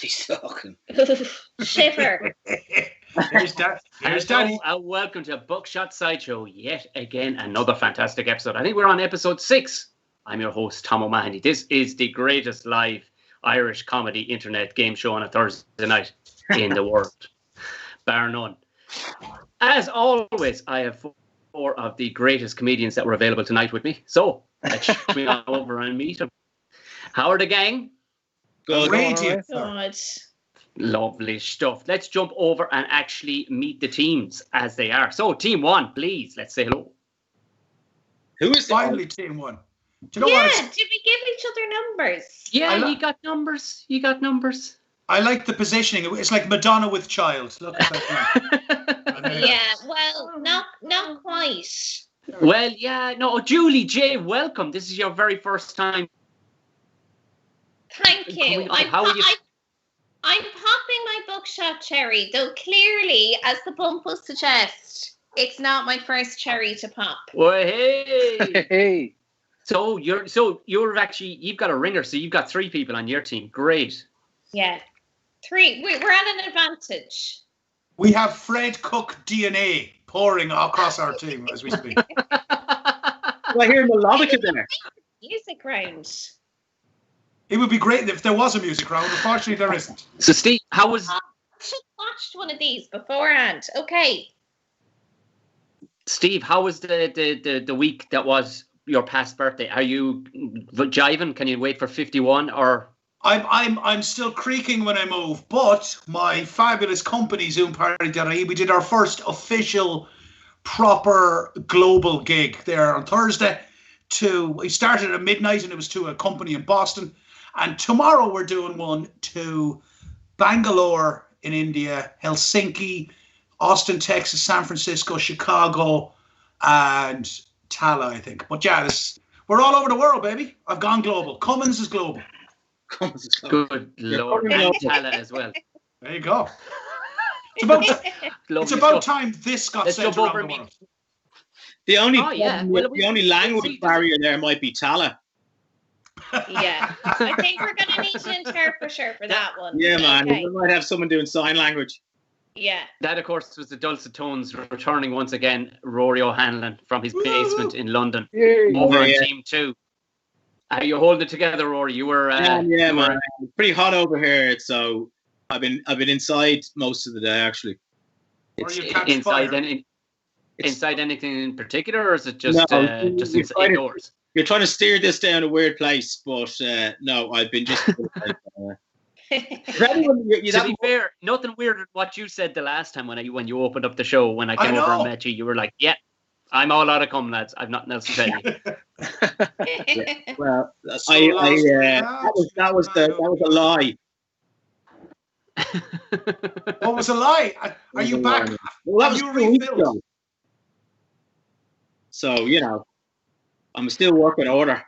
Daddy's talking. Shiver. Here's Daddy. Welcome to Buckshot Sideshow. Yet again, another fantastic episode. I think we're on episode 6. I'm your host, Tom O'Mahony. This is the greatest live Irish comedy internet game show on a Thursday night in the world. Bar none. As always, I have 4 of the greatest comedians that were available tonight with me. So, let's swing on over and meet them. How are the gang? Good. God. Lovely stuff. Let's jump over and actually meet the teams as they are. So, team 1, please, let's say hello. Who is finally team 1? Do you know what? Did we give each other numbers? Yeah, you got numbers. You got numbers. I like the positioning. It's like Madonna with child. Look at that. Yeah, well, not quite. Well, yeah, no, Julie J, welcome. This is your very first time. Thank you. How are you? I'm popping my buckshot cherry, though clearly, as the bump will suggest, it's not my first cherry to pop. Well, hey. Hey. So you've got a ringer, so you've got 3 people on your team. Great. Yeah. 3. We're at an advantage. We have Fred Cook DNA pouring across our team as we speak. I hear melodica there. Music round. It would be great if there was a music round. Unfortunately, there isn't. So, Steve, how was... I should have watched one of these beforehand. Okay. Steve, how was the week that was your past birthday? Are you jiving? Can you wait for 51 or... I'm still creaking when I move, but my fabulous company, Zoom Party, we did our first official proper global gig there on Thursday. We started at midnight and it was to a company in Boston. And tomorrow we're doing one to Bangalore in India, Helsinki, Austin, Texas, San Francisco, Chicago, and Tala, I think. But yeah, we're all over the world, baby. I've gone global. Cummins is global. Good Lord. And Tala as well. There you go. It's about time this got sent around the world. The only language barrier there might be Tala. Yeah, I think we're going to need an interpreter for that one. Yeah, man. Okay. We might have someone doing sign language. Yeah. That, of course, was the dulcet tones returning once again, Rory O Hanlon from his basement in London over on Team 2. Are you holding it together, Rory? You were... man. It's pretty hot over here, so I've been inside most of the day, actually. Inside anything in particular, or is it just indoors? You're trying to steer this down a weird place, but no, I've been just... To be fair, nothing weird with what you said the last time when you opened up the show, when I came over and met you. You were like, yeah, I'm all out of cum, lads. I've nothing else to tell you. Well, that was a lie. What was a lie? Are you back? Well, that was 2 weeks ago. So, I'm still working order.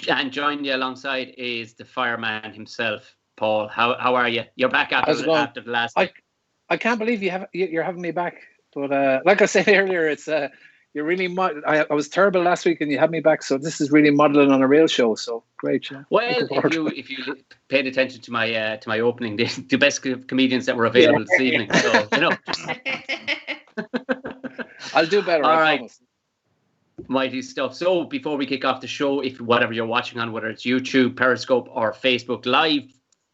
And joining you alongside is the fireman himself, Paul. How are you? You're back after the last week. I can't believe you're having me back. But like I said earlier, it's you're really I was terrible last week and you had me back, so this is really modelling on a real show. So great, yeah. Well, if you paid attention to my opening, the best comedians that were available this evening. So I'll do better. All right. Promise. Mighty stuff. So before we kick off the show, if whatever you're watching on, whether it's YouTube, Periscope or Facebook Live,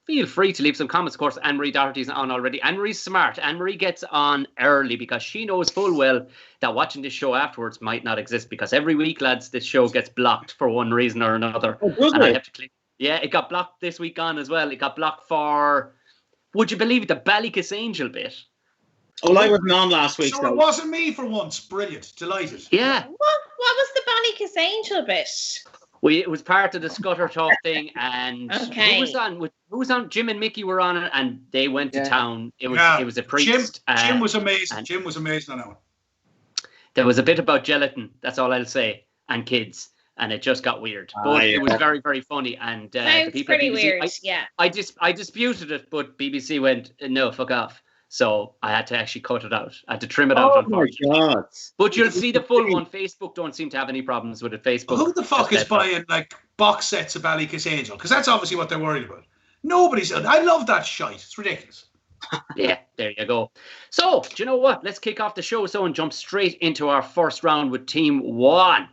feel free to leave some comments. Of course, Anne-Marie Doherty's on already. Anne-Marie's smart. Anne-Marie gets on early because she knows full well that watching this show afterwards might not exist, because every week, lads, this show gets blocked for one reason or another. And I have to click. Yeah, it got blocked this week on as well. It got blocked for, would you believe it, the Ballycus Angel bit. Oh, I wasn't on last week. So it wasn't me for once. Brilliant. Delighted. Yeah. What was the Ballycus Angel bit? It was part of the Scudder Talk thing, and who was on? Jim and Mickey were on it, and they went to town. It was a priest. Jim was amazing. Jim was amazing on that one. There was a bit about gelatin. That's all I'll say, and kids, and it just got weird. But it was very, very funny. And sounds pretty weird. I disputed it, but BBC went no, fuck off. So I had to actually cut it out. I had to trim it out, unfortunately. My God. But you'll see the full one. Facebook don't seem to have any problems with it. Facebook. Who the fuck is buying like box sets of Ballycus Angel? Because that's obviously what they're worried about. Nobody's. I love that shite. It's ridiculous. Yeah, there you go. So, do you know what? Let's kick off the show and jump straight into our first round with Team 1.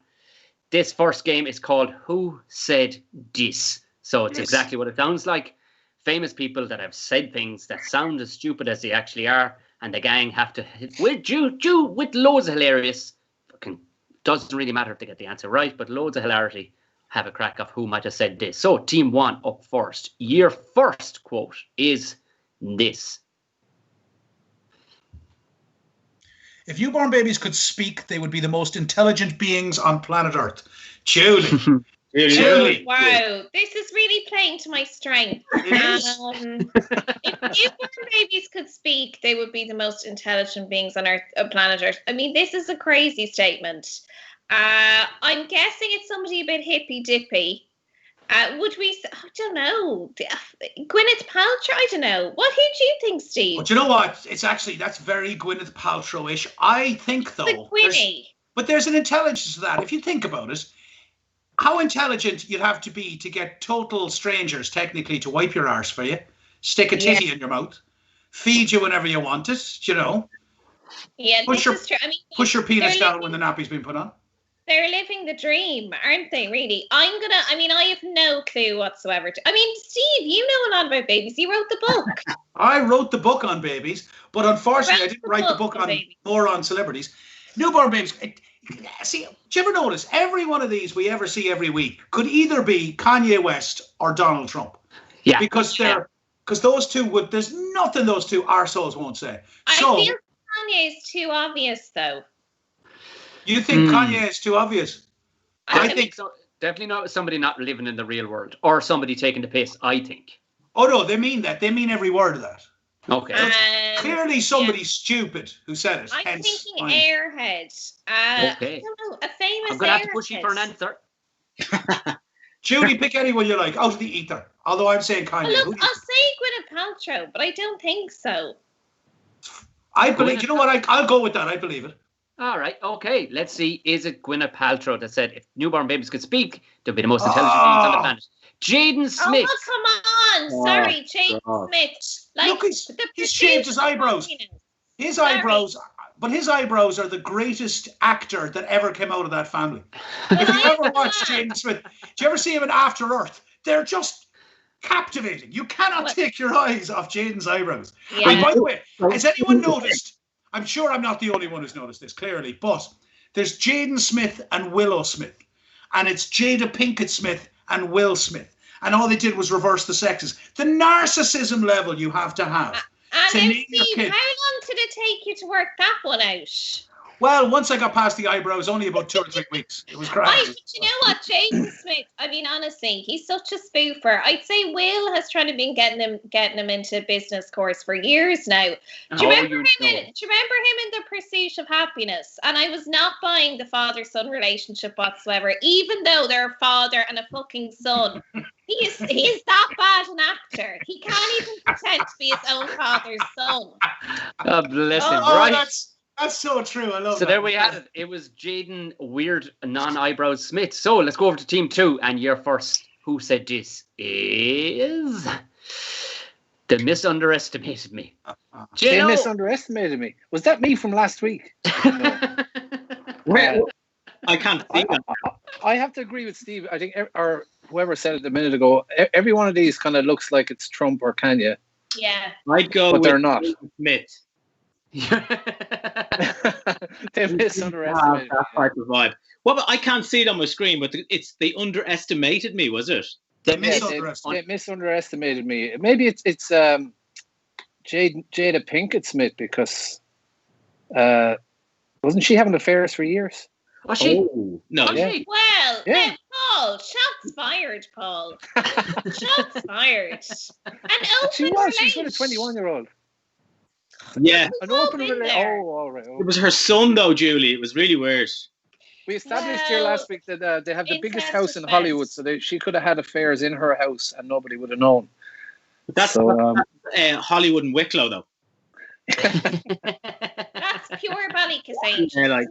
This first game is called Who Said This? So it's exactly what it sounds like. Famous people that have said things that sound as stupid as they actually are, and the gang have to, with loads of hilarious, fucking doesn't really matter if they get the answer right, but loads of hilarity, have a crack of who might have said this. So Team 1 up first. Your first quote is this. If newborn babies could speak, they would be the most intelligent beings on planet Earth. Julie. Julie. Wow, this is really playing to my strength. If newborn babies could speak, they would be the most intelligent beings on planet Earth. I mean, this is a crazy statement. I'm guessing it's somebody a bit hippy-dippy. Would we? I don't know. Gwyneth Paltrow? I don't know. What do you think, Steve? But you know what? It's actually, that's very Gwyneth Paltrow-ish. I think, though. There's an intelligence to that. If you think about it, how intelligent you'd have to be to get total strangers, technically, to wipe your arse for you, stick a titty in your mouth, feed you whenever you want it, you know. Yeah, this is true. I mean, push your penis down when the nappy's been put on. They're living the dream, aren't they, really? I have no clue whatsoever. Steve, you know a lot about babies. You wrote the book. I wrote the book on babies, but unfortunately I didn't write the book on celebrities. Newborn babies. See, do you ever notice every one of these we ever see every week could either be Kanye West or Donald Trump? Yeah. Because those two would, there's nothing those two arseholes won't say. I feel Kanye is too obvious, though. You think Kanye is too obvious? I think so. Definitely not somebody not living in the real world or somebody taking the piss, I think. Oh, no, they mean that. They mean every word of that. Okay. Clearly somebody stupid who said it. I'm thinking Airhead. Okay. I don't know, a famous I'm going to have to push you for an answer. Judy, pick anyone you like out of the ether. Although I'm saying Kanye. Well, look, I'll say Gwyneth Paltrow, but I don't think so. I believe, you know what? I'll go with that. I believe it. All right, okay. Let's see. Is it Gwyneth Paltrow that said if newborn babies could speak, they'd be the most intelligent beings on the planet? Jaden Smith. Oh, come on. Sorry, Jaden Smith. Look, he's shaved his eyebrows. His eyebrows, but his eyebrows are the greatest actor that ever came out of that family. If you ever watch Jaden Smith, do you ever see him in After Earth? They're just captivating. You cannot take your eyes off Jaden's eyebrows. Yeah. And by the way, has anyone noticed? I'm sure I'm not the only one who's noticed this, clearly, but there's Jaden Smith and Willow Smith, and it's Jada Pinkett Smith and Will Smith, and all they did was reverse the sexes. The narcissism level you have to have. And Steve, how long did it take you to work that one out? Well, once I got past the eyebrows, only about 2 or 3 weeks. It was great. But you know what, Jaden Smith? Honestly, he's such a spoofer. I'd say Will has tried to been getting him into business course for years now. Do you remember him in The Pursuit of Happiness? And I was not buying the father-son relationship whatsoever, even though they're a father and a fucking son. He is that bad an actor. He can't even pretend to be his own father's son. God bless him. Right. That's so true. I love that. So there we had it. It was Jaden Weird Non-Eyebrows Smith. So let's go over to Team 2. And your first Who Said This is... They misunderestimated me. They misunderestimated me. Was that me from last week? No. I can't think of it. I have to agree with Steve. I think, or whoever said it a minute ago, every one of these kind of looks like it's Trump or Kanye. Yeah. I'd go but with they're not. Smith. They misunderestimated that type of vibe. Well, but I can't see it on my screen, but they underestimated me, was it? They misunderestimated me. Maybe it's Jada Pinkett Smith because wasn't she having affairs for years? Was she? Oh, no. Yeah. Well, yeah. Paul, shots fired, Paul. Shots fired. She was. She's with a 21-year-old. Yeah. An open relationship. Oh, all right. It was her son, though, Julie. It was really weird. We established here last week that they have the biggest house in Hollywood, so she could have had affairs in her house and nobody would have known. That's Hollywood and Wicklow, though. That's pure Ballykissage. Yeah,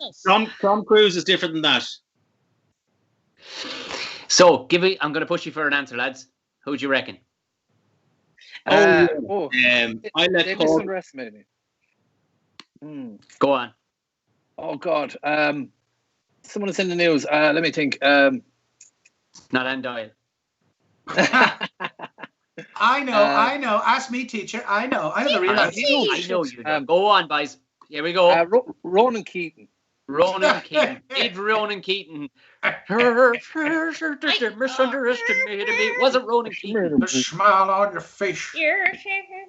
Tom Cruise is different than that. So, I'm going to push you for an answer, lads. Who do you reckon? I let they Paul. underestimated me. Go on. Oh God. Someone is in the news. Let me think. Not Andoyle. I know. Ask me, teacher. I know. I have the real answer. I know you know. Go on, boys. Here we go. Ronan Keating. Ronan Keating. Did Ronan Keating misunderestimated me? Was it Ronan Keating? The smile on your face.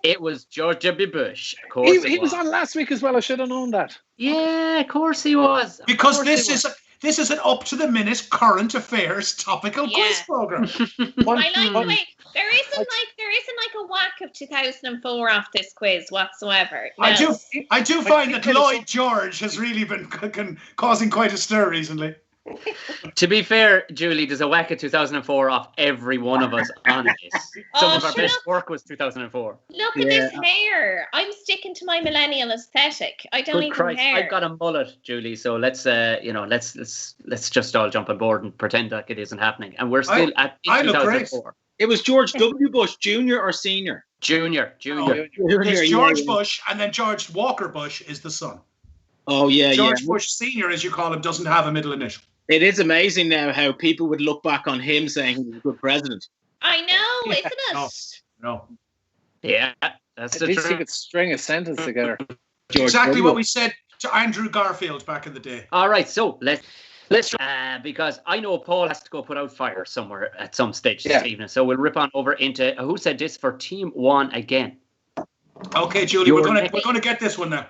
It was George W. Bush. Of course He was on last week as well. I should have known that. Yeah, of course he was. Because this is an up-to-the-minute current affairs topical quiz program. There isn't like a whack of 2004 off this quiz whatsoever. No. I do find that Lloyd George has really been causing quite a stir recently. To be fair, Julie, there's a whack of 2004 off every one of us on this. Some of our best work was 2004. Look at this hair. I'm sticking to my millennial aesthetic. I don't even care. I've got a mullet, Julie. So let's just all jump on board and pretend like it isn't happening. And we're still at 2004. It was George W. Bush, Jr. or Senior? Junior. It's George Bush, and then George Walker Bush is the son. Oh, yeah, George Bush Senior, as you call him, doesn't have a middle initial. It is amazing now how people would look back on him saying he was a good president. I know, isn't it? No. Yeah, that's the truth. You could string a sentence together. Exactly what we said to Andrew Garfield back in the day. All right, so let's because I know Paul has to go put out fire somewhere at some stage this evening. So we'll rip on over into who said this for Team 1 again. Okay, Julie, we're gonna get this one now.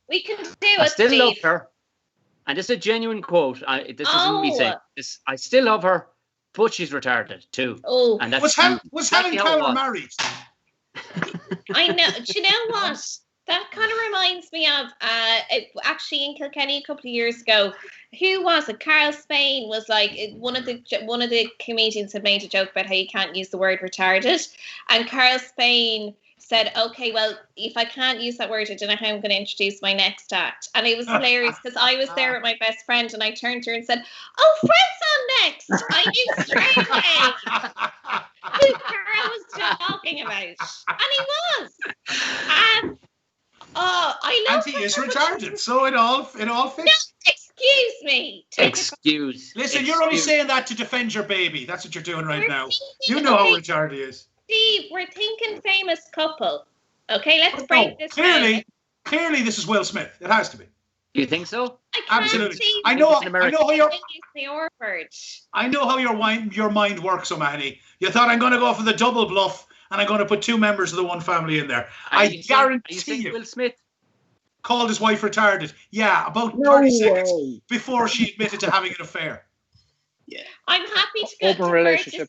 We can do it. I still love her. And this is a genuine quote. This isn't me saying this. I still love her, but she's retarded too. Oh, and was Helen Keller married? I know. Do you know what? That kind of reminds me of actually in Kilkenny a couple of years ago. Who was it? Carl Spain was like one of the comedians had made a joke about how you can't use the word retarded, and Carl Spain said, okay, well, if I can't use that word, I don't know how I'm going to introduce my next act. And it was hilarious because I was there with my best friend and I turned to her and said, oh, Fred's on next. I knew straight away who Carl was talking about. And he was. I love and he is retarded, so it all fits. No, excuse me. Listen, you're only saying that to defend your baby. That's what you're doing right now. You know how retarded he is. Steve, we're thinking famous couple. Okay, let's break this down. Clearly, this is Will Smith. It has to be. You think so? Absolutely. I know how your mind works, O'Mahony. You thought I'm going to go for the double bluff, and I'm going to put two members of the one family in there. I guarantee you. Will Smith called his wife retarded. Yeah, about 30 seconds before she admitted to having an affair. Yeah, I'm happy to go to Steve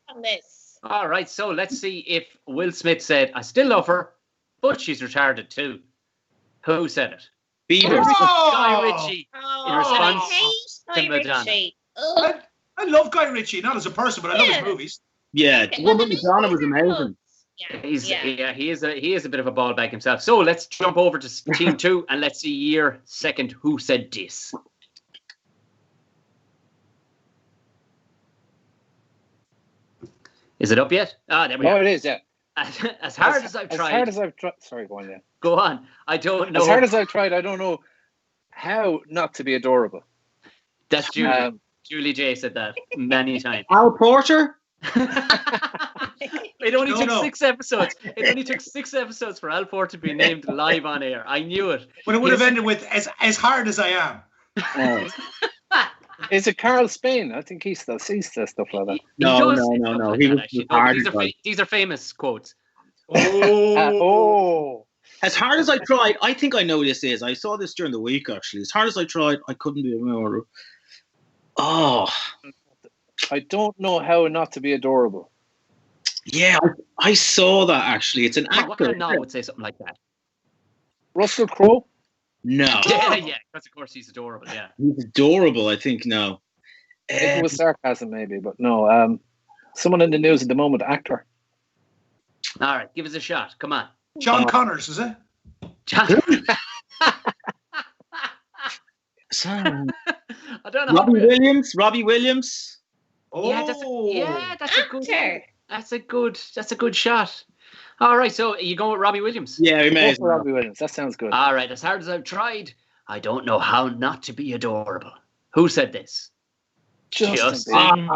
on this. All right, so let's see if Will Smith said, I still love her, but she's retarded too. Who said it? Bieber. Guy Ritchie in response to Madonna. I love Guy Ritchie, not as a person, but I love his movies. Yeah, Madonna was amazing. He is a bit of a ball bag himself. So let's jump over to Team 2 and let's see year second who said this. Is it up yet? There we go. Oh, it is, yeah. As hard as I've tried. Sorry, go on, yeah. Go on. I don't know. As hard as I've tried, I don't know how not to be adorable. That's Julie. Julie J said that many times. Al Porter? It only took 6 episodes. It only took 6 episodes for Al Porter to be named live on air. I knew it. But it would have ended with as hard as I am. Is it Carl Spain? I think he still sees stuff like that. No. He was these are famous quotes. As hard as I tried, I think I know this is. I saw this during the week, actually. As hard as I tried, I couldn't be more. Oh. I don't know how not to be adorable. Yeah, I saw that, actually. It's an actor. What kind of knob would say something like that? Russell Crowe? No. Yeah, because of course he's adorable, yeah. He's adorable, I think, no. It was sarcasm, maybe, but no. Someone in the news at the moment, actor. All right, give us a shot. Come on. John Connors, is it? John. I don't know. Robbie Williams. Oh, that's a good. That's a good shot. All right, so you go with Robbie Williams? Yeah, we may. Robbie Williams. That sounds good. All right, as hard as I've tried, I don't know how not to be adorable. Who said this? Justin.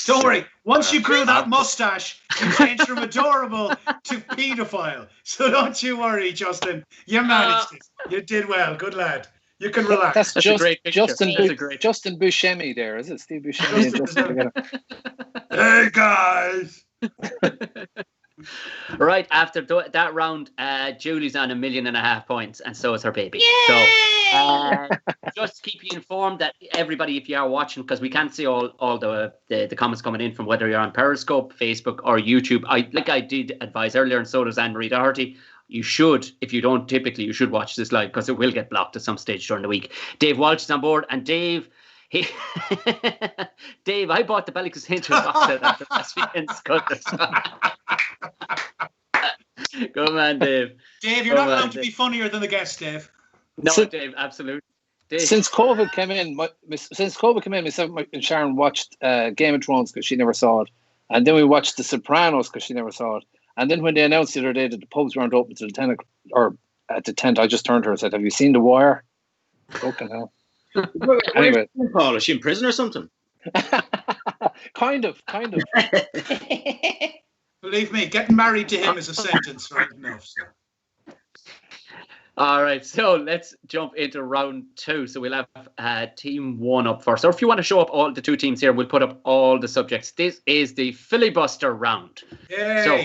Don't worry. Once you grew that mustache, you changed from adorable to paedophile. So don't you worry, Justin. You managed it. You did well. Good lad. You can relax. That's a great picture. Justin Buscemi there, is it? Steve Buscemi and Justin together. Hey, guys. Right, after that round, Julie's on 1.5 million points, and so is her baby. Yay! So just keep you informed that everybody, if you are watching, because we can't see all the comments coming in from whether you're on Periscope, Facebook, or YouTube. I did advise earlier, and so does Anne-Marie Doherty. You should, if you don't typically, you should watch this live because it will get blocked at some stage during the week. Dave Walsh is on board, and Dave, I bought the Bellicus Hinter box set after last weekend's cutters. Good man, Dave. Dave, you're not allowed to be funnier than the guest, Dave. No, Dave, absolutely. Dave. Since COVID came in, myself and Sharon watched Game of Thrones because she never saw it, and then we watched The Sopranos because she never saw it. And then when they announced the other day that the pubs weren't open till 10 or at the 10th, I just turned to her and said, "Have you seen The Wire?" Fucking hell. Anyway, Paul, is she in prison or something? kind of. Believe me, getting married to him is a sentence right enough. So. All right, so let's jump into round 2. So we'll have team 1 up first. Or if you want to show up all the 2 teams here, we'll put up all the subjects. This is the filibuster round. Yay! So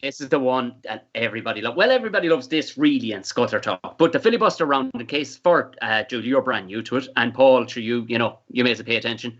this is the one that everybody loves. Well, everybody loves this really and Scutter talk. But the filibuster round, in case for Julie, you're brand new to it, and Paul, sure you may as well pay attention.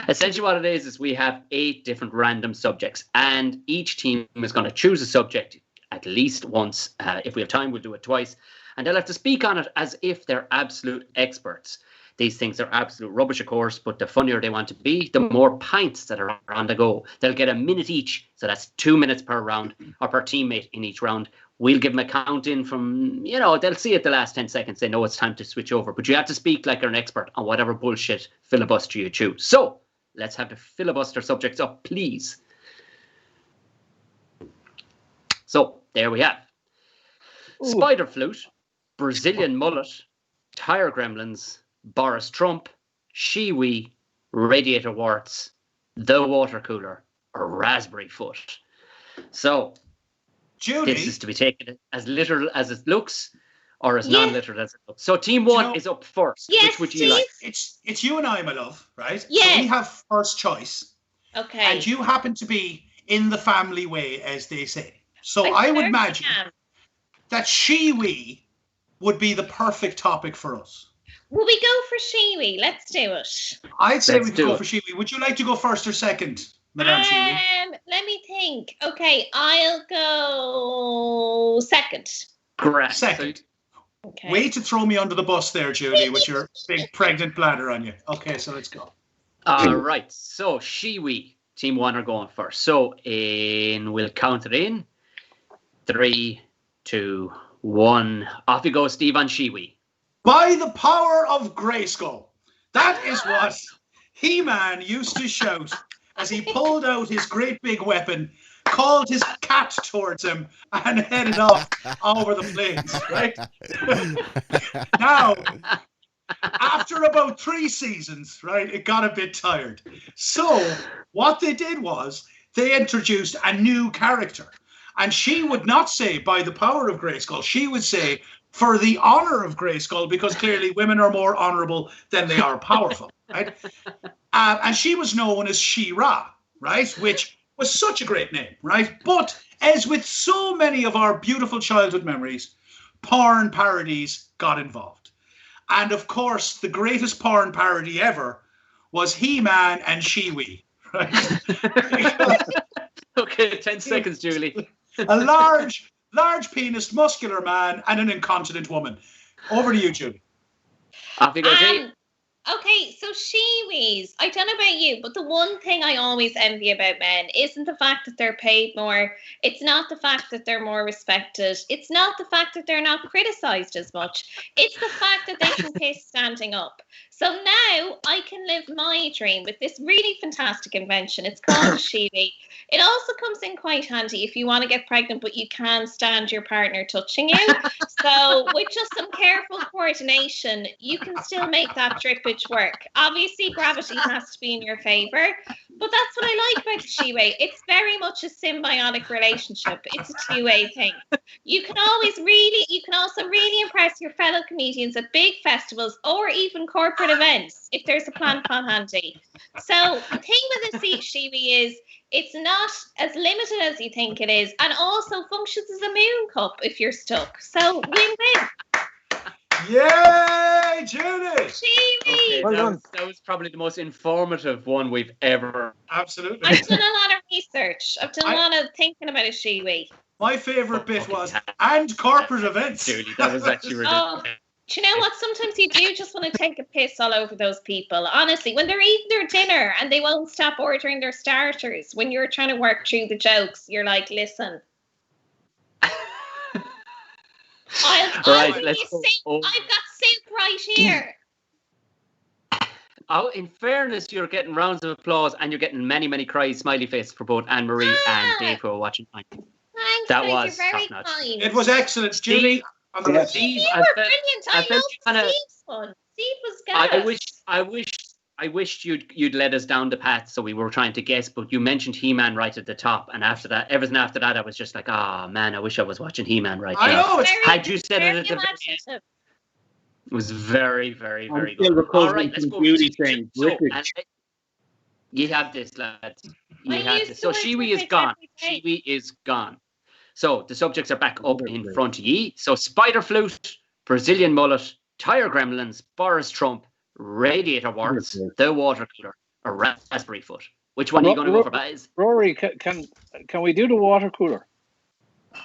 Essentially what it is we have 8 different random subjects, and each team is going to choose a subject at least once. If we have time, we'll do it twice, and they'll have to speak on it as if they're absolute experts. These things are absolute rubbish, of course, but the funnier they want to be, the more pints that are on the go. They'll get a minute each, so that's 2 minutes per round, or per teammate in each round. We'll give them a count in from, they'll see at the last 10 seconds, they know it's time to switch over. But you have to speak like you're an expert on whatever bullshit filibuster you choose. So, let's have the filibuster subjects up, please. So, there we have. Ooh. Spider flute, Brazilian mullet, tire gremlins, Boris Trump, shiwi, radiator warts, the water cooler, or raspberry foot. So, Julie, this is to be taken as literal as it looks, or as non-literal as it looks. So, team 1 is up first. Yes, which would you like? It's you and I, my love, right? Yeah. So we have first choice. Okay. And you happen to be in the family way, as they say. So I would imagine that shiwi would be the perfect topic for us. Will we go for shiwi? Let's do it. I'd say we could go for shiwi. Would you like to go first or second, Madame Shiwi? Let me think. Okay, I'll go second. Correct. Second. Okay. Way to throw me under the bus there, Julie, with your big pregnant bladder on you. Okay, so let's go. All right. So, shiwi, team 1 are going first. So, we'll count it in. 3, 2, 1. Off you go, Steve, on shiwi. By the power of Grayskull. That is what He-Man used to shout as he pulled out his great big weapon, called his cat towards him, and headed off over the plains, right? Now, after about 3 seasons, right, it got a bit tired. So what they did was they introduced a new character. And she would not say, by the power of Grayskull. She would say, for the honor of Grayskull, because clearly women are more honorable than they are powerful, right? And she was known as She-Ra, right? Which was such a great name, right? But as with so many of our beautiful childhood memories, porn parodies got involved. And of course, the greatest porn parody ever was He-Man and Shiwi, right? Okay, 10 seconds, Julie. A large penis, muscular man and an incontinent woman. Over to you, Julie. Off you go, Jay. Okay, so shiwis, I don't know about you, but the one thing I always envy about men isn't the fact that they're paid more. It's not the fact that they're more respected. It's not the fact that they're not criticised as much. It's the fact that they can piss standing up. So now I can live my dream with this really fantastic invention. It's called a shiwi. It also comes in quite handy if you want to get pregnant, but you can't stand your partner touching you. So with just some careful coordination, you can still make that drippage work. Obviously, gravity has to be in your favour, but that's what I like about the shiwi. It's very much a symbiotic relationship. It's a two-way thing. You can also really impress your fellow comedians at big festivals or even corporate events if there's a plant on handy. So the thing with the shiwi is it's not as limited as you think it is, and also functions as a moon cup if you're stuck. So win-win. Yay, Judy! Shiwi! Okay, that was probably the most informative one we've ever. Absolutely. I've done a lot of research. I've done a lot of thinking about a shiwi. My favourite bit was, and corporate events. Judy, that was actually ridiculous. Do you know what? Sometimes you do just want to take a piss all over those people. Honestly, when they're eating their dinner and they won't stop ordering their starters, when you're trying to work through the jokes, you're like, listen. I've got soup right here. Oh, in fairness, you're getting rounds of applause and you're getting many, many cries, smiley faces for both Anne-Marie and Dave who are watching. Thanks, that you're was very top-notch. kind. It was excellent, Judy. Steve, you were brilliant. I love Steve's one. Steve was good. I wished you'd led us down the path, so we were trying to guess, but you mentioned He-Man right at the top, and after that, everything after that, I was just like, man, I wish I was watching He-Man right now. I know. Had you said it at the very end, it was very, very, very good. All right, let's go. You have this, lads. You have this. So Shiwi is gone. Shiwi is gone. So the subjects are back up in front of ye. So spider flute, Brazilian mullet, tire gremlins, Boris Trump, radiator warts, the water cooler, or raspberry foot. Which one are you going to go for, guys? Rory, can we do the water cooler? Well,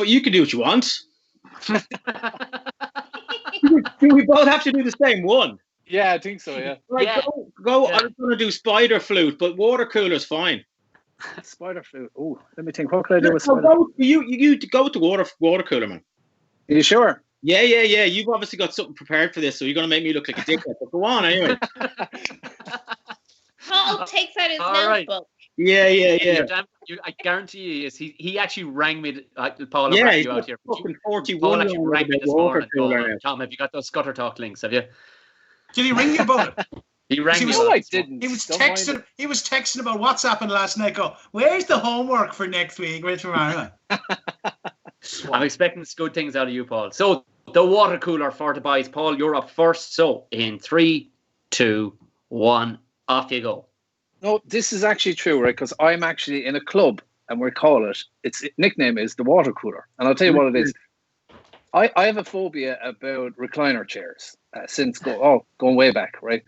you can do what you want. Do we both have to do the same one? Yeah, I think so. Yeah. Right, yeah. Go. Yeah. I'm going to do spider flute, but water cooler's fine. Spider flute. Oh, let me think. What could I do with spider flute? You go with the water cooler, man. Are you sure? Yeah. You've obviously got something prepared for this, so you're going to make me look like a dickhead. But go on, anyway. Paul takes out his notebook. Yeah. I guarantee you, he actually rang me. Paul, yeah, you out here. Fucking 41. Paul actually rang me this morning. Tom, have you got those Scudder Talk links? Have you? Did he ring you about it? He rang me. No, I didn't. He was texting. He was texting about what's happened last night. Go, where's the homework for next week? Where's tomorrow? I'm expecting good things out of you, Paul. So the water cooler for the boys. Paul, you're up first. So in 3, 2, 1, off you go. No, this is actually true, right? Because I'm actually in a club, and we call it. Its nickname is the water cooler, and I'll tell you what it is. I have a phobia about recliner chairs since going way back, right?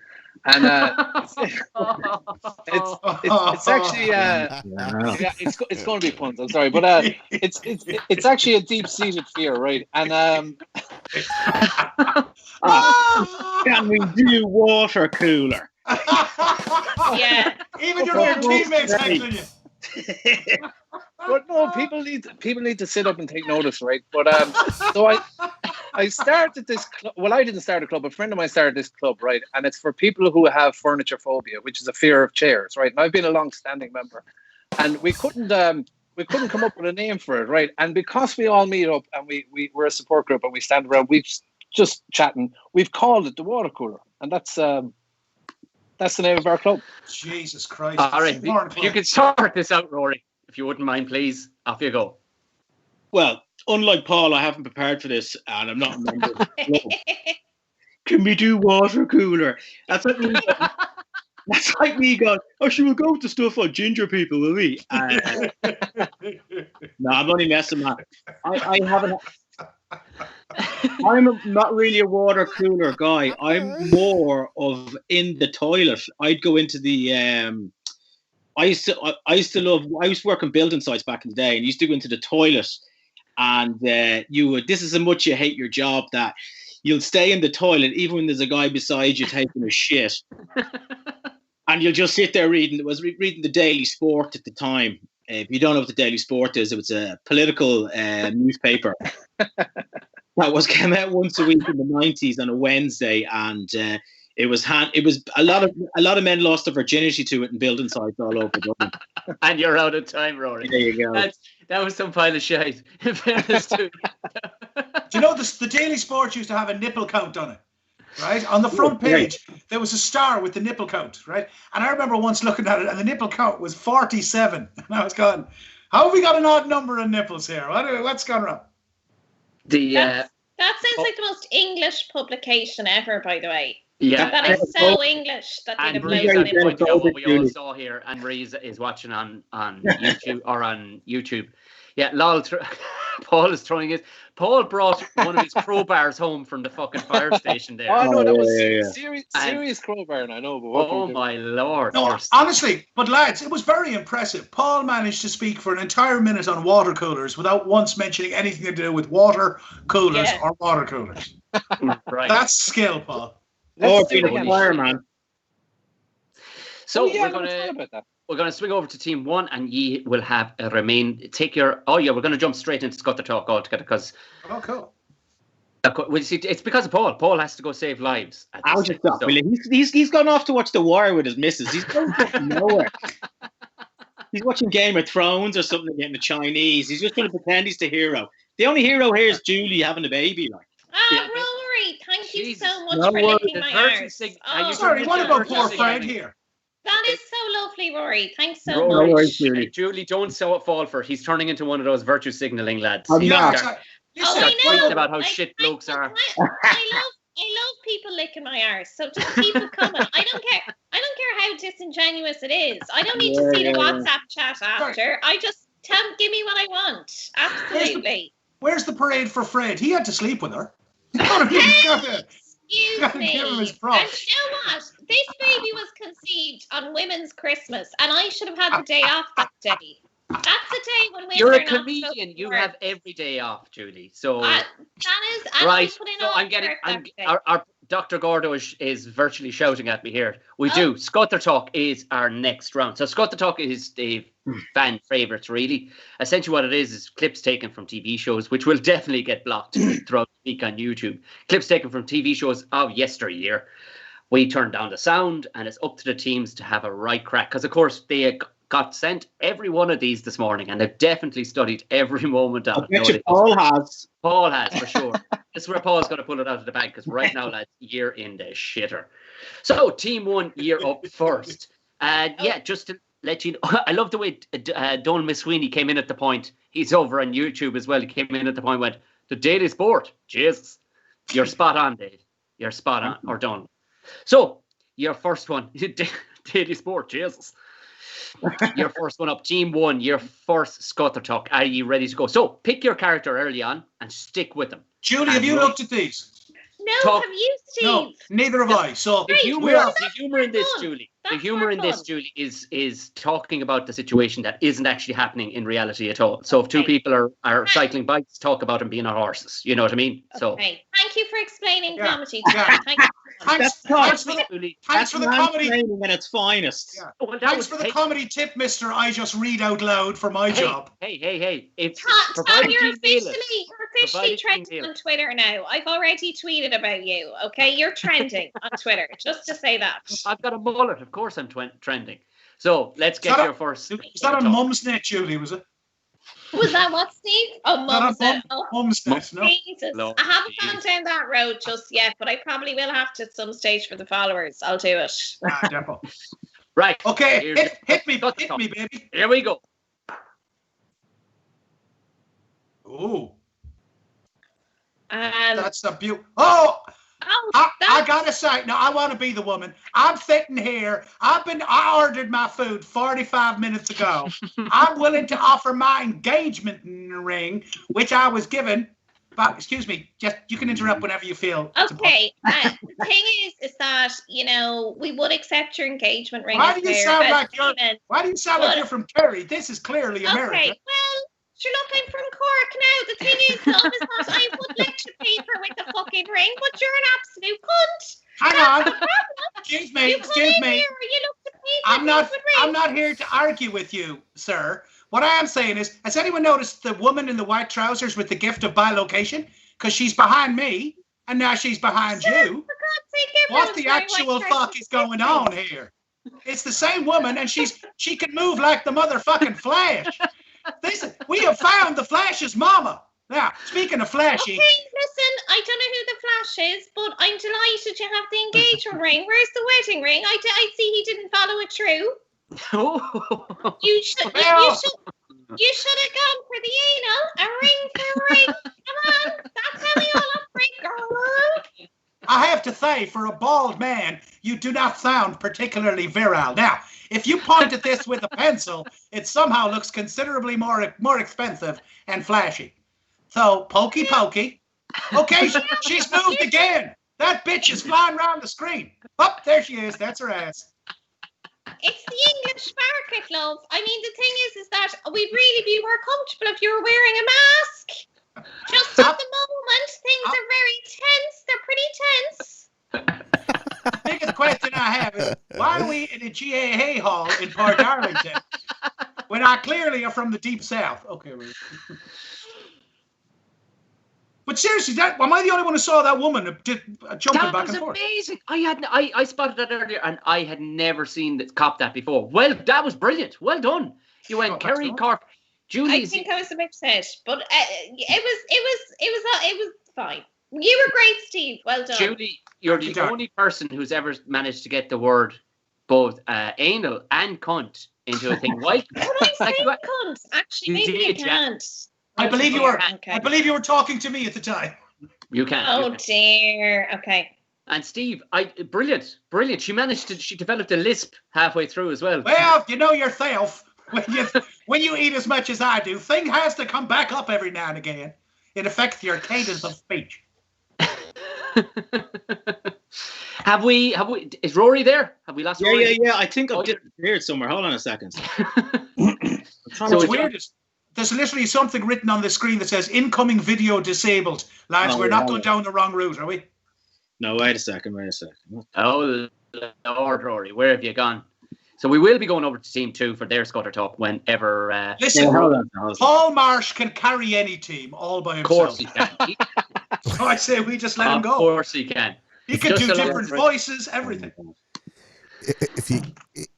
And it's actually it's going to be fun. I'm sorry, but it's actually a deep seated fear, right? And can we do water cooler? Yeah. Even your teammates texting you. But no, people need to sit up and take notice, right? But so I started this club. Well, I didn't start a club. A friend of mine started this club, right? And it's for people who have furniture phobia, which is a fear of chairs, right? And I've been a long-standing member, and we couldn't come up with a name for it, right? And because we all meet up and we're a support group and we stand around, we just chatting. We've called it the water cooler, and that's the name of our club. Jesus Christ! All right, you can sort this out, Rory, if you wouldn't mind, please. Off you go. Well, unlike Paul, I haven't prepared for this, and I'm not a member of the club. Can we do water cooler? That's like me. That's like me going, should we go with the stuff on ginger people, will we? No, I'm only messing, man. I haven't. I'm not really a water cooler guy. I'm more of in the toilet. I'd go into the. I used to work on building sites back in the day, and used to go into the toilet. And this is how much you hate your job that you'll stay in the toilet even when there's a guy beside you taking a shit. And you'll just sit there reading. It was reading the Daily Sport at the time. If you don't know what the Daily Sport is, it was a political newspaper that came out once a week in the 90s on a Wednesday, and it was a lot of men lost their virginity to it in building sites all over Dublin. And you're out of time, Rory. There you go. That was some pile of shite. In fairness to you. Do you know the Daily Sport used to have a nipple count on it? Right? On the front page, there was a star with the nipple count, right? And I remember once looking at it, and the nipple count was 47. And I was going, how have we got an odd number of nipples here? What's gone wrong? That sounds like the most English publication ever, by the way. Yeah. That is so English that they'd have loads of what we all saw here, and Marie is watching on YouTube or on YouTube. Yeah, Paul is throwing it. Paul brought one of his crowbars home from the fucking fire station there. Oh no, that was serious crowbar, and I know. But oh my lord! No, honestly, but lads, it was very impressive. Paul managed to speak for an entire minute on water coolers without once mentioning anything to do with water coolers or water coolers. Right. That's skill, Paul. Being a fireman. So we're going to swing over to team 1, and ye will have a we're going to jump straight into Scudder Talk altogether because. Oh, cool. Well, see, it's because of Paul. Paul has to go save lives. I'll just stop. He's gone off to watch The Wire with his missus. He's going nowhere. He's watching Game of Thrones or something, getting the Chinese. He's just going to pretend he's the hero. The only hero here is Julie having a baby. Rory, thank you so much for licking my arse. Sorry, what about poor Fred here? That is so lovely, Rory. Thanks so much. Julie, don't fall for it. He's turning into one of those virtue signaling lads. I'm not. Tweeting about how shit blokes are. I love people licking my arse, so just keep it coming. I don't care how disingenuous it is. I don't need to see the WhatsApp chat after. I just give me what I want. Absolutely. Where's the parade for Fred? He had to sleep with her. Excuse me. And you know what? This baby was conceived on Women's Christmas, and I should have had the day off that day. That's the day when women You're are a comedian. You have every day off, Julie. So that is right. So I'm getting. Our Dr. Gordo is virtually shouting at me here. We do. Scudder Talk is our next round. So Scudder Talk is the fan favourites, really. Essentially, what it is clips taken from TV shows, which will definitely get blocked throughout the week on YouTube. Clips taken from TV shows of yesteryear. We turn down the sound, and it's up to the teams to have a right crack. Because, of course, they got sent every one of these this morning, and they've definitely studied every moment of it. Paul has. Paul has, for sure. This is where Paul's going to pull it out of the bag, because right now, lads, you're in the shitter. So, team 1, you're up first. Just to let you know, I love the way Donald McSweeney came in at the point. He's over on YouTube as well. He came in at the point, went, the Daily Sport. Jesus. You're spot on, Dave. You're spot on, or Donald. So, your first one, Daily Sport, Jesus. Your first one up, team 1, your first Scudder Talk. Are you ready to go? So, pick your character early on and stick with them. Julie, have you looked at these? No, have you, Steve? No, neither have I. So the humor in this, Julie. The humor in this, Julie, is talking about the situation that isn't actually happening in reality at all. So if two people are cycling bikes, talk about them being on horses. You know what I mean? So thank you for explaining comedy. Thanks for the comedy when it's finest. Yeah. Well, thanks for the comedy tip, Mister. I just read out loud for my job. Hey! It's Tom, you're officially trending on Twitter now. I've already tweeted about you. Okay, you're trending on Twitter. Just to say that. I've got a mullet. Of course, I'm trending. So let's get your first. Was that on Mumsnet, Julie? Was it? Was that what, Steve? Oh, Mumsnet. Mumsnet, no. Jesus. I haven't gone down that road just yet, but I probably will have to at some stage for the followers. I'll do it. Definitely. Right. Okay, hit me, baby. Here we go. Oh. And that's a beauty. I gotta say, now I want to be the woman. I'm sitting here. I ordered my food 45 minutes ago. I'm willing to offer my engagement ring, which I was given. But excuse me, just you can interrupt whenever you feel. Okay. The thing is that we would accept your engagement ring. Why do you sound like you're from Kerry? This is clearly America. Okay. Well. Sure, look, I'm from Cork now. The thing is, though, is that I would lecture paper with the fucking wedding ring, but you're an absolute cunt. Hang on. Excuse me. I'm not here to argue with you, sir. What I am saying is, has anyone noticed the woman in the white trousers with the gift of bilocation? Because she's behind me, and now she's behind you. For God's sake, what the actual fuck is going on here? It's the same woman, and she can move like the motherfucking Flash. We have found the Flash's mama. Now, speaking of flashy. Okay, listen, I don't know who the Flash is, but I'm delighted you have the engagement ring. Where's the wedding ring? I see he didn't follow it through. You should have gone for the anal, a ring for a ring. Come on, that's how we all operate, girl. I have to say, for a bald man, you do not sound particularly virile. Now, if you point at this with a pencil, it somehow looks considerably more expensive and flashy. So, pokey. Okay, she's moved again. That bitch is flying around the screen. Oh, there she is. That's her ass. It's the English market, love. I mean, the thing is that we'd really be more comfortable if you were wearing a mask. Just at the moment, things are very tense. They're pretty tense. The biggest question I have is, why are we in a GAA hall in Port Darlington when I clearly are from the deep south? Okay, right. But seriously, am I the only one who saw that woman jumping back and forth? That was amazing. I spotted that earlier, and I had never seen that before. Well, that was brilliant. Well done. You went Kerry, Cork, Julie. I think I was a bit upset, but it was fine. You were great, Steve. Well done, Julie. You're the only person who's ever managed to get the word both anal and cunt into a thing. Why? Can I say cunt? Actually, maybe you can't. I believe you were. Okay. I believe you were talking to me at the time. You can. Oh dear. Okay. And Steve, brilliant. She developed a lisp halfway through as well. Well, you know yourself, when you eat as much as I do, thing has to come back up every now and again. It affects your cadence of speech. Have we? Is Rory there? Have we lost Rory? Yeah. I think I've disappeared somewhere. Hold on a second. So it's weird. There's literally something written on the screen that says incoming video disabled. Lads, we're not going down the wrong route, are we? No, wait a second. Oh, Lord, Rory, where have you gone? So we will be going over to Team 2 for their Scutter Talk whenever... Listen, Paul Marsh can carry any team all by himself. Of course he can. So I say we just let him go. Of course he can. He can do different voices, everything.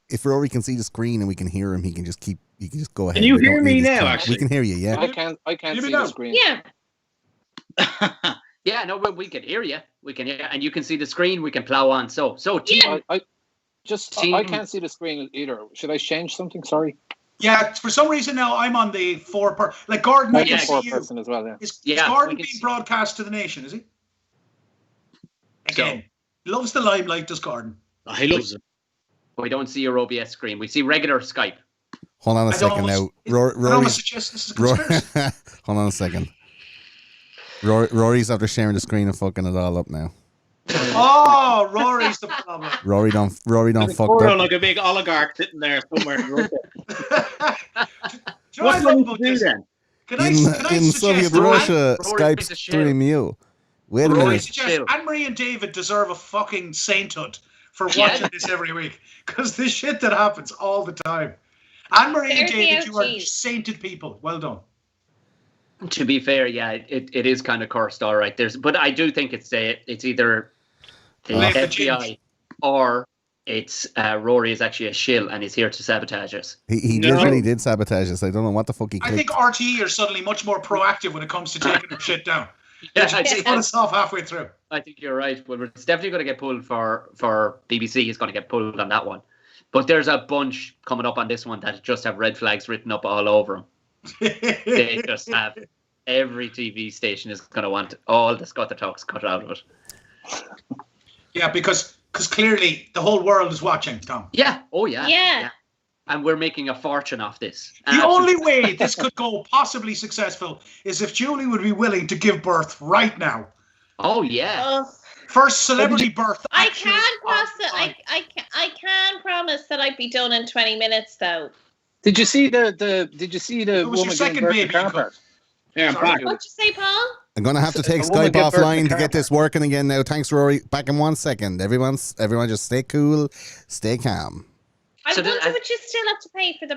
If Rory can see the screen and we can hear him, he can just go ahead. Can you hear me now? Actually, we can hear you. Yeah, I can't see the screen. Yeah. Yeah, no, we can hear you. We can hear, and you can see the screen. We can plow on. So team. I can't see the screen either. Should I change something? Sorry. Yeah, for some reason now I'm on the like Gordon. I can see you. Person as well. Yeah. Is Gordon being broadcast to the nation? Is he? Again, loves the limelight. Does Gordon? Oh, he loves it. We don't see your OBS screen. We see regular Skype. Hold on a second now. Hold on a second. Rory's after sharing the screen and fucking it all up now. Oh, Rory's the problem. Rory don't fuck up. Like a big oligarch sitting there somewhere. What's going to do then? In Soviet Russia, Skype's stream you. Wait a minute. Anne-Marie and David deserve a fucking sainthood for watching this every week, because this shit that happens all the time. Anne-Marie and David, you are sainted people. Well done. To be fair, yeah, it is kind of cursed, all right. But I do think it's either the FBI or it's Rory is actually a shill and he's here to sabotage us. He literally did sabotage us. I don't know what the fuck he clicked. I think RTE are suddenly much more proactive when it comes to taking their shit down. Yeah, just put us off halfway through. I think you're right. Well, it's definitely going to get pulled for BBC. Is going to get pulled on that one. But there's a bunch coming up on this one that just have red flags written up all over them. They just have every TV station is going to want all the Scutter Talks cut out of it. Yeah, because clearly the whole world is watching, Tom. Yeah. Oh, yeah. Yeah. And we're making a fortune off this. The only way this could go possibly successful is if Julie would be willing to give birth right now. Oh, yeah. First celebrity birth. I can promise that I'd be done in 20 minutes, though. Did you see the woman your second baby? Yeah, what'd you say, Paul? I'm going to have to take Skype offline to get this working again now. Thanks, Rory. Back in 1 second. Everyone just stay cool, stay calm. I wonder would you still have to pay for the